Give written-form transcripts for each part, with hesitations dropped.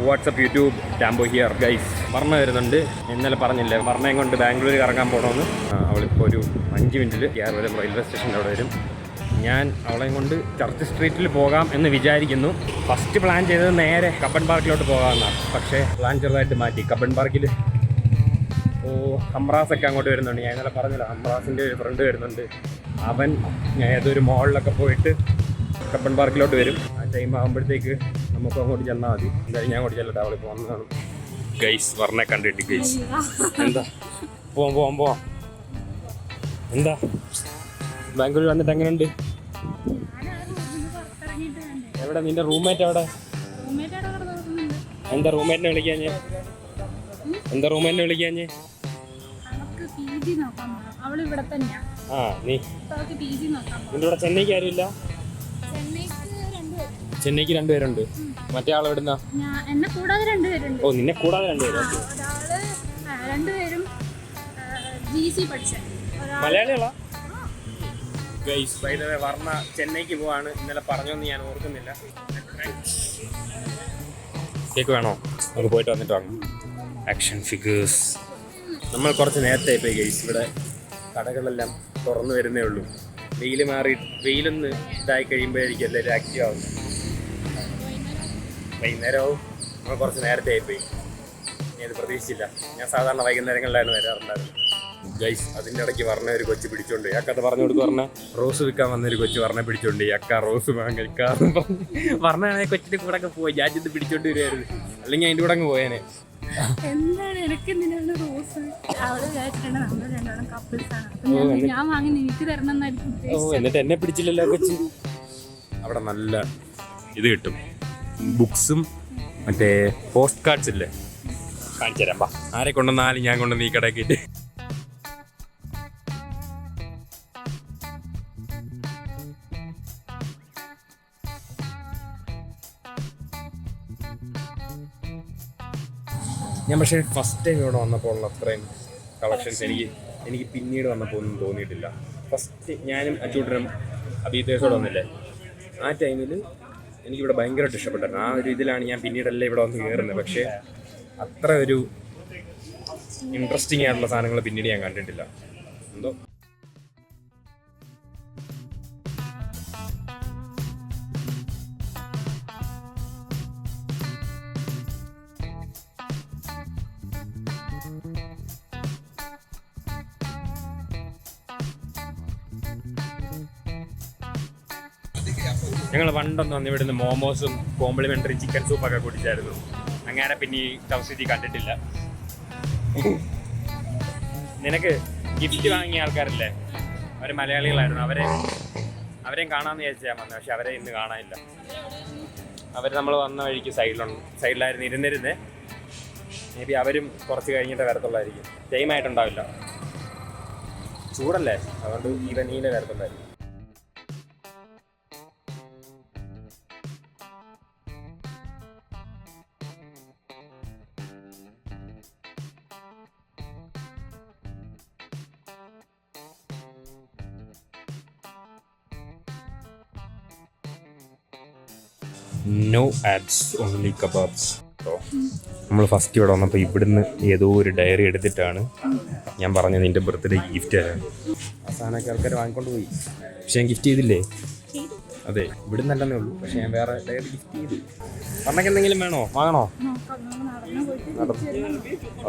WhatsApp YouTube ടാമ്പോ here guys. വർണ്ണ വരുന്നുണ്ട്. ഇന്നലെ പറഞ്ഞില്ലേ വർണ്ണയും കൊണ്ട് ബാംഗ്ലൂർ കറങ്ങാൻ പോകണമെന്ന്. അവളിപ്പോൾ ഒരു 5 മിനിറ്റിൽ കേരളം റെയിൽവേ സ്റ്റേഷൻ്റെ അവിടെ വരും. ഞാൻ അവളെയും കൊണ്ട് ചർച്ച് സ്ട്രീറ്റിൽ പോകാം എന്ന് വിചാരിക്കുന്നു. ഫസ്റ്റ് പ്ലാൻ ചെയ്തത് നേരെ കബ്ബൺ പാർക്കിലോട്ട് പോകാമെന്നാണ്. പക്ഷേ പ്ലാൻ ചെറുതായിട്ട് മാറ്റി. കബ്ബൺ പാർക്കിൽ ഹംറാസൊക്കെ അങ്ങോട്ട് വരുന്നുണ്ട്. ഞാൻ ഇന്നലെ പറഞ്ഞില്ല, ഹംറാസിൻ്റെ ഒരു ഫ്രണ്ട് വരുന്നുണ്ട്. അവൻ ഏതൊരു മോളിലൊക്കെ പോയിട്ട് കബ്ബൺ പാർക്കിലോട്ട് വരും. ആ ടൈം ആകുമ്പോഴത്തേക്ക് നമുക്ക് അങ്ങോട്ട് ചെന്നാൽ മതി. എന്തായാലും ഞാൻ അങ്ങോട്ട് ചെല്ലട്ടെ. അവളിപ്പോൾ വന്ന് കാണും. ഗൈസ് വർണ്ണെ കണ്ടിട്ട് ഗൈസ് എന്താ പോവാം. എന്താ ബാംഗ്ലൂർ വന്നിട്ട് എങ്ങനെയുണ്ട്? എവിടെ നിന്റെ റൂംമേറ്റ് എവിടെ? എന്താ റൂംമേറ്റിനെ വിളിക്കാഞ്ഞേ? നീ നിന്റെ ഇവിടെ ചെന്നൈക്ക് ആരുമില്ല? ചെന്നൈക്ക് 2 പേരുണ്ട്. മറ്റേ ആൾ എവിടുന്ന? എന്നെ കൂടാതെ 2 പേരുണ്ട്. ഓ നിന്നെ കൂടാതെ 2 പേര്. രണ്ടുപേരും GC പഠിച്ച മലയാളികളാ? ഗൈസ് ബൈ ദ വേ വർണ്ണ ചെന്നൈക്ക് പോവാണ്. ഇന്നലെ പറഞ്ഞൊന്നും ഞാൻ ഓർക്കുന്നില്ല. കേക്ക് വേണോ? നമുക്ക് പോയിട്ട് വന്നിട്ട് വാങ്ങാം. Action figures. നമ്മൾ കുറച്ച് നേരത്തെ പോയി ഗൈസ്. ഇവിടെ കടകളെല്ലാം തുറന്നു വരുന്നേ ഉള്ളൂ. വെയിൽ മാറി വെയിലൊന്ന് ഇതായി കഴിയുമ്പോഴായിരിക്കും എല്ലാവരും ആക്റ്റീവ് ആവുന്നത്. വൈകുന്നേരവും നമ്മൾ കുറച്ച് നേരത്തെ ആയിപ്പോയി. ഞാനത് പ്രതീക്ഷിച്ചില്ല. ഞാൻ സാധാരണ വൈകുന്നേരങ്ങളിലായിരുന്നു വരാറുണ്ടായിരുന്നു. ഗൈസ് അതിൻ്റെ ഇടയ്ക്ക് പറഞ്ഞ ഒരു കൊച്ചു പിടിച്ചോണ്ട് അക്കത്ത് പറഞ്ഞു കൊടുത്ത് പറഞ്ഞ റോസ് വിൽക്കാൻ വന്നൊരു കൊച്ചു പറഞ്ഞ പിടിച്ചോണ്ട് അക്ക റോസ് വാങ്ങിക്കാന്ന് പറഞ്ഞു. പറഞ്ഞാണെങ്കിൽ കൊച്ചിൻ്റെ കൂടെ ഒക്കെ പോയി ഞാൻ ചെന്ന് പിടിച്ചോണ്ട് വരുമായിരുന്നു. അല്ലെങ്കിൽ അതിൻ്റെ കൂടെ അങ്ങ് പോയേനെ. എന്താണ് എനിക്ക് എന്തിനാണ് റോസ്? അവള് വിചാരിച്ചിട്ടുണ്ട് നമ്മൾ രണ്ടോളം കപ്പിൾസ് ആണ്. ഞാൻ വാങ്ങി എനിക്ക് തരണം എന്നായിരിക്കും. എന്നിട്ട് എന്നെ പിടിച്ചില്ലല്ലോ കൊച്ചു. അവിടെ നല്ല ഇത് കിട്ടും. ബുക്സും മറ്റേ പോസ്റ്റ് കാർഡ്സ് ഇല്ലേ, കാണിച്ചു തരാം. ആരെ കൊണ്ടുവന്നാലും ഞാൻ കൊണ്ടുവന്ന് ഈ കടക്കിട്ട്. ഞാൻ പക്ഷേ ഫസ്റ്റ് ടൈം ഇവിടെ വന്നപ്പോൾ ഉള്ള അത്രയും കളക്ഷൻസ് എനിക്ക് പിന്നീട് വന്നപ്പോൾ ഒന്നും തോന്നിയിട്ടില്ല. ഫസ്റ്റ് ഞാനും അച്ചൂട്ടനും അബീതേസോടെ വന്നില്ലേ, ആ ടൈമിൽ എനിക്കിവിടെ ഭയങ്കരമായിട്ട് ഇഷ്ടപ്പെട്ടായിരുന്നു. ആ ഒരു ഇതിലാണ് ഞാൻ പിന്നീടല്ലേ ഇവിടെ വന്ന് കയറുന്നത്. പക്ഷേ അത്ര ഒരു ഇൻട്രസ്റ്റിംഗ് ആയിട്ടുള്ള സാധനങ്ങൾ പിന്നീട് ഞാൻ കണ്ടിട്ടില്ല. എന്തോ ഞങ്ങൾ പണ്ടൊന്നും വന്ന് ഇവിടുന്ന് മോമോസും കോംപ്ലിമെൻ്ററി ചിക്കൻ സൂപ്പൊക്കെ കുടിച്ചായിരുന്നു. അങ്ങനെ പിന്നെ ഈ ടൗസിറ്റി കണ്ടിട്ടില്ല. നിനക്ക് ഗിഫ്റ്റ് വാങ്ങിയ ആൾക്കാരല്ലേ, അവർ മലയാളികളായിരുന്നു. അവരെയും കാണാമെന്ന് വിചാരിച്ചാൽ വന്നത്. പക്ഷെ അവരെ ഇന്ന് കാണാനില്ല. അവർ നമ്മൾ വന്ന വഴിക്ക് സൈഡിലായിരുന്നു ഇരുന്നിരുന്നേ. മേ ബി അവരും കുറച്ച് കഴിഞ്ഞിട്ട് വരത്തുള്ളായിരിക്കും. ടൈമായിട്ടുണ്ടാവില്ല. ചൂടല്ലേ, അതുകൊണ്ട് ഈവനിങ്ങിലെ വരത്തുള്ളായിരിക്കും. No ads, only kebabs. നമ്മൾ ഫസ്റ്റ് ഇവിടെ വന്നപ്പോൾ ഇവിടുന്ന് ഏതോ ഒരു ഡയറി എടുത്തിട്ടാണ് ഞാൻ പറഞ്ഞത് നിൻ്റെ ബർത്ത്ഡേക്ക് ഗിഫ്റ്റ് തരാൻ. ആ സാധനമൊക്കെ ആൾക്കാർ വാങ്ങിക്കൊണ്ട് പോയി. പക്ഷെ ഞാൻ ഗിഫ്റ്റ് ചെയ്തില്ലേ? അതെ, ഇവിടുന്ന് അല്ലെന്നേ ഉള്ളൂ. പക്ഷെ ഞാൻ വേറെ ഡയറി ഗിഫ്റ്റ് ചെയ്തു. അമ്മയ്ക്ക് എന്തെങ്കിലും വേണോ? വാങ്ങണോ?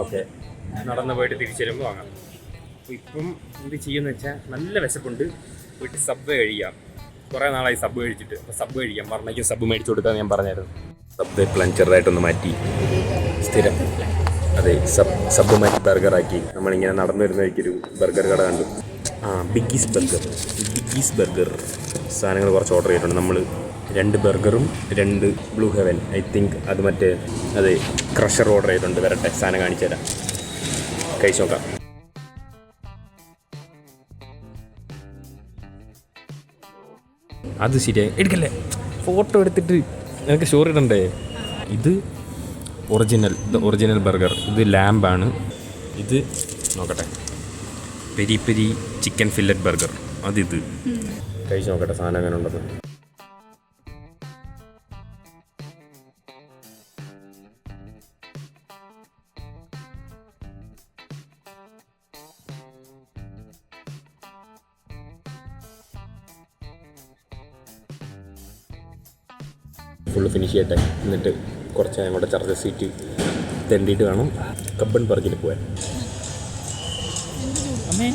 ഓക്കെ, നടന്ന് പോയിട്ട് തിരിച്ചു വരുമ്പോൾ വാങ്ങാം. അപ്പോൾ ഇപ്പം എന്ത് ചെയ്യുമെന്ന് വെച്ചാൽ നല്ല വിശപ്പുണ്ട്. പോയിട്ട് സബ്വേ കഴിക്കാം. കുറേ നാളായി സബ് കഴിച്ചിട്ട്. അപ്പോൾ സബ് കഴിക്കാം. പറഞ്ഞേക്കും സബ് മേടിച്ചു കൊടുക്കാമെന്ന് ഞാൻ പറഞ്ഞായിരുന്നു. സബ്വേ പ്ലാൻ ചെറുതായിട്ടൊന്ന് മാറ്റി. സ്ഥിരം അതെ സബ് മാറ്റി ബർഗറാക്കി. നമ്മളിങ്ങനെ നടന്നു വരുന്ന വഴിക്കൊരു ബർഗർ കട കണ്ടു. ബിഗ്ഗീസ് ബർഗർ സാധനങ്ങൾ കുറച്ച് ഓർഡർ ചെയ്തിട്ടുണ്ട്. നമ്മൾ 2 ബർഗറും 2 ബ്ലൂ ഹെവൻ, ഐ തിങ്ക് അത് മറ്റേ അതെ ക്രഷർ ഓർഡർ ചെയ്തിട്ടുണ്ട്. വരട്ടെ, സാധനം കാണിച്ചു തരാം, കഴിച്ചു നോക്കാം. അത് ശരിയായി എടുക്കല്ലേ, ഫോട്ടോ എടുത്തിട്ട് എനിക്ക് സ്റ്റോറി ഇടണ്ടേ. ഇത് ഒറിജിനൽ ബർഗർ. ഇത് ലാമ്പാണ്. ഇത് നോക്കട്ടെ, peri peri chicken fillet burger. അതിത് കഴിച്ച് നോക്കട്ടെ സാധനം അങ്ങനെ ഉണ്ടെന്ന്. ഫുള്ള് ഫിനിഷ് ചെയ്യട്ടെ. എന്നിട്ട് കുറച്ച് അങ്ങോട്ട് ചർച്ച സീറ്റ് തെണ്ടിയിട്ട് വേണം കബ്ബൺ പാർക്കിൽ പോകാൻ. അമ്മേ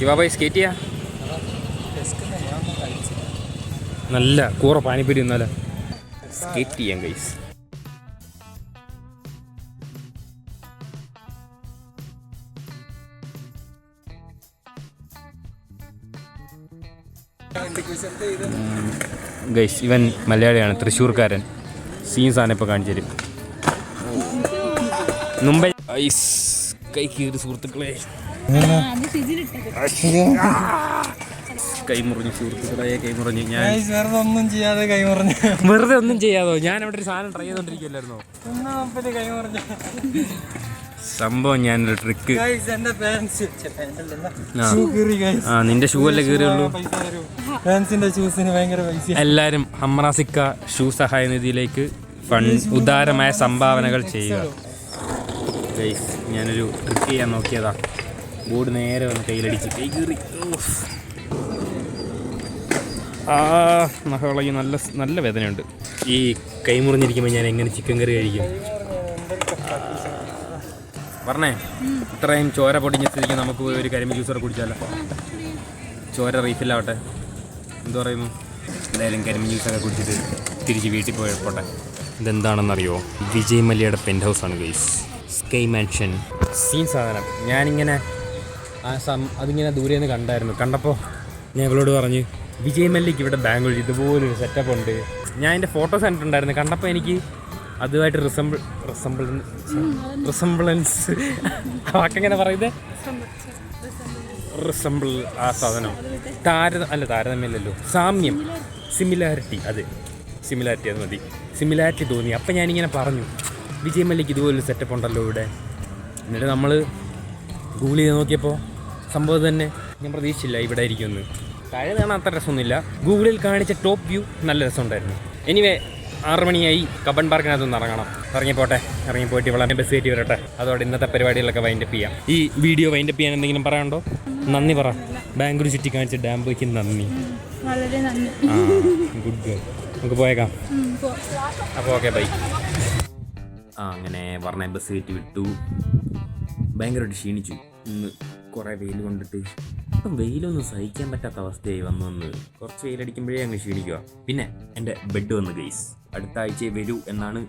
ബാബായി സ്കേറ്റ് ചെയ്യാ. നല്ല കൂറ പാനിപ്പൂരി ഒന്നാല സ്കേറ്റ് ചെയ്യാം ഗൈസ്. ഗൈസ് ഇവൻ മലയാളിയാണ്, തൃശ്ശൂർക്കാരൻ. സീൻസാണ് ഇപ്പോൾ കാണിച്ചു തരും. മുംബൈ ഐസ് കൈ കീറി സുഹൃത്തുക്കളെ, കൈമുറിഞ്ഞു സുഹൃത്തുക്കളെ, കൈമുറിഞ്ഞു. ഞാൻ വെറുതെ ഒന്നും ചെയ്യാതോ, ഞാൻ അവിടെ ഒരു സാധനം ട്രൈ ചെയ്തോണ്ടിരിക്കുമല്ലായിരുന്നോ സംഭവം. ഞാനൊരു ട്രിക്ക്, നിന്റെ ഷൂ അല്ലേ കീറിയുള്ളൂ. എല്ലാരും ഹമ്രാസിക്ക ഷൂ സഹായ നിധിയിലേക്ക് ഉദാരമായ സംഭാവനകൾ ചെയ്യുക. ഗൈസ് ഞാനൊരു ട്രിക്ക് ചെയ്യാൻ നോക്കിയതാ, ബോർഡ് നേരെ വന്ന് കയ്യിലടിച്ച് കൈ കീറി. നഖകളി നല്ല നല്ല വേദനയുണ്ട്. ഈ കൈ മുറിഞ്ഞിരിക്കുമ്പോൾ ഞാൻ എങ്ങനെ ചിക്കൻ കറി കഴിക്കും? പറഞ്ഞേ, ഇത്രയും ചോര പൊടിഞ്ഞ സ്ഥിതിക്ക് നമുക്ക് പോയി ഒരു കരിമ്പ് ജ്യൂസർ കുടിച്ചാലോ? ചോര റീഫില്ലാവട്ടെ. എന്തു പറയുന്നു? എന്തായാലും കരിമ്പ് ജ്യൂസൊക്കെ കുടിച്ചിട്ട് തിരിച്ച് വീട്ടിൽ പോയപ്പോട്ടെ. ഇതെന്താണെന്നറിയോ? Vijay മല്യയുടെ പെൻറ്റ് ഹൗസാണ് guys, sky mansion. Scene സാധനം. ഞാനിങ്ങനെ അതിങ്ങനെ ദൂരെ നിന്ന് കണ്ടായിരുന്നു. കണ്ടപ്പോൾ ഞാൻ ഇവളോട് പറഞ്ഞ് വിജയ് മല്യയ്ക്ക് ഇവിടെ ബാംഗ്ലൂർ ഇതുപോലൊരു സെറ്റപ്പ് ഉണ്ട്. ഞാൻ എൻ്റെ ഫോട്ടോസ് കണ്ടിട്ടുണ്ടായിരുന്നു. കണ്ടപ്പോൾ എനിക്ക് അതുമായിട്ട് റിസംബ്ലൻസ് വാക്കെങ്ങനെ പറയുന്നത്, റിസംബിൾ ആ സാധനം. താരതമ്യല്ലല്ലോ, സാമ്യം, സിമിലാരിറ്റി. അതെ, സിമിലാരിറ്റി, അത് മതി. സിമിലാരിറ്റി തോന്നി. അപ്പം ഞാനിങ്ങനെ പറഞ്ഞു വിജയ് മല്യയ്ക്ക് ഇതുപോലൊരു സെറ്റപ്പ് ഉണ്ടല്ലോ ഇവിടെ. എന്നിട്ട് നമ്മൾ ഗൂഗിൾ ചെയ്ത് നോക്കിയപ്പോൾ സംഭവം തന്നെ. ഞാൻ പ്രതീക്ഷിച്ചില്ല ഇവിടെ ആയിരിക്കുമെന്ന്. താഴെ കാണാൻ അത്ര രസമൊന്നുമില്ല. ഗൂഗിളിൽ കാണിച്ച ടോപ്പ് വ്യൂ നല്ല രസമുണ്ടായിരുന്നു. എനിവേ 6 മണിയായി, കബ്ബൺ പാർക്കിനകത്തൊന്ന് ഇറങ്ങണം. ഇറങ്ങിപ്പോയിട്ട് ഇവിടെ ബസ് കയറ്റി വരട്ടെ. അതോടെ ഇന്നത്തെ പരിപാടികളൊക്കെ വൈൻഡപ്പ് ചെയ്യാം. ഈ വീഡിയോ വൈൻഡപ്പ് ചെയ്യാൻ എന്തെങ്കിലും പറയാനുണ്ടോ? നന്ദി പറ. ബാംഗ്ലൂർ ചുറ്റി കാണിച്ച ഡാം ബോയ്ക്ക് നന്ദി. വളരെ നന്ദി. Good girl. നമുക്ക് പോയേക്കാം. അപ്പോൾ ഓക്കെ, ബൈ. അങ്ങനെ പറഞ്ഞ ബസ് കയറ്റി വിട്ടു. ഭയങ്കരമായിട്ട് ക്ഷീണിച്ചു. ഇന്ന് കുറേ വെയിൽ കൊണ്ടിട്ട് ഇപ്പം വെയിലൊന്നും സഹിക്കാൻ പറ്റാത്ത അവസ്ഥയായി വന്നു. കുറച്ച് വെയിലടിക്കുമ്പോഴേ അങ്ങ് ക്ഷീണിക്കുക. പിന്നെ എൻ്റെ ബെഡ് വന്ന് ഗൈസ്. അടുത്ത ആഴ്ച വരൂ എന്നാണ്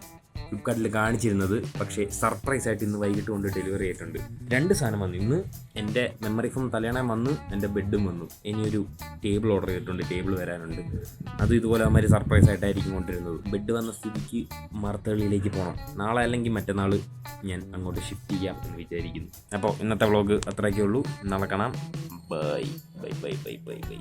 ഫ്ലിപ്കാർട്ടിൽ കാണിച്ചിരുന്നത്. പക്ഷേ സർപ്രൈസായിട്ട് ഇന്ന് വൈകിട്ട് കൊണ്ട് ഡെലിവറി ആയിട്ടുണ്ട്. 2 സാധനം വന്നു. ഇന്ന് എൻ്റെ മെമ്മറി ഫോം തലയണയും വന്നു, എൻ്റെ ബെഡും വന്നു. ഇനിയൊരു ടേബിൾ ഓർഡർ ചെയ്തിട്ടുണ്ട്, ടേബിൾ വരാനുണ്ട്. അത് ഇതുപോലെ അവന്മാർ സർപ്രൈസായിട്ടായിരിക്കും കൊണ്ടിരുന്നത്. ബെഡ് വന്ന സ്ഥിതിക്ക് മർത്തകളിയിലേക്ക് പോകണം. നാളെ അല്ലെങ്കിൽ മറ്റന്നാൾ ഞാൻ അങ്ങോട്ട് ഷിഫ്റ്റ് ചെയ്യാം എന്ന് വിചാരിക്കുന്നു. അപ്പോൾ ഇന്നത്തെ വ്ളോഗ് അത്രയൊക്കെ ഉള്ളൂ. നാളെ കാണാം. Bye bye bye bye bye bye.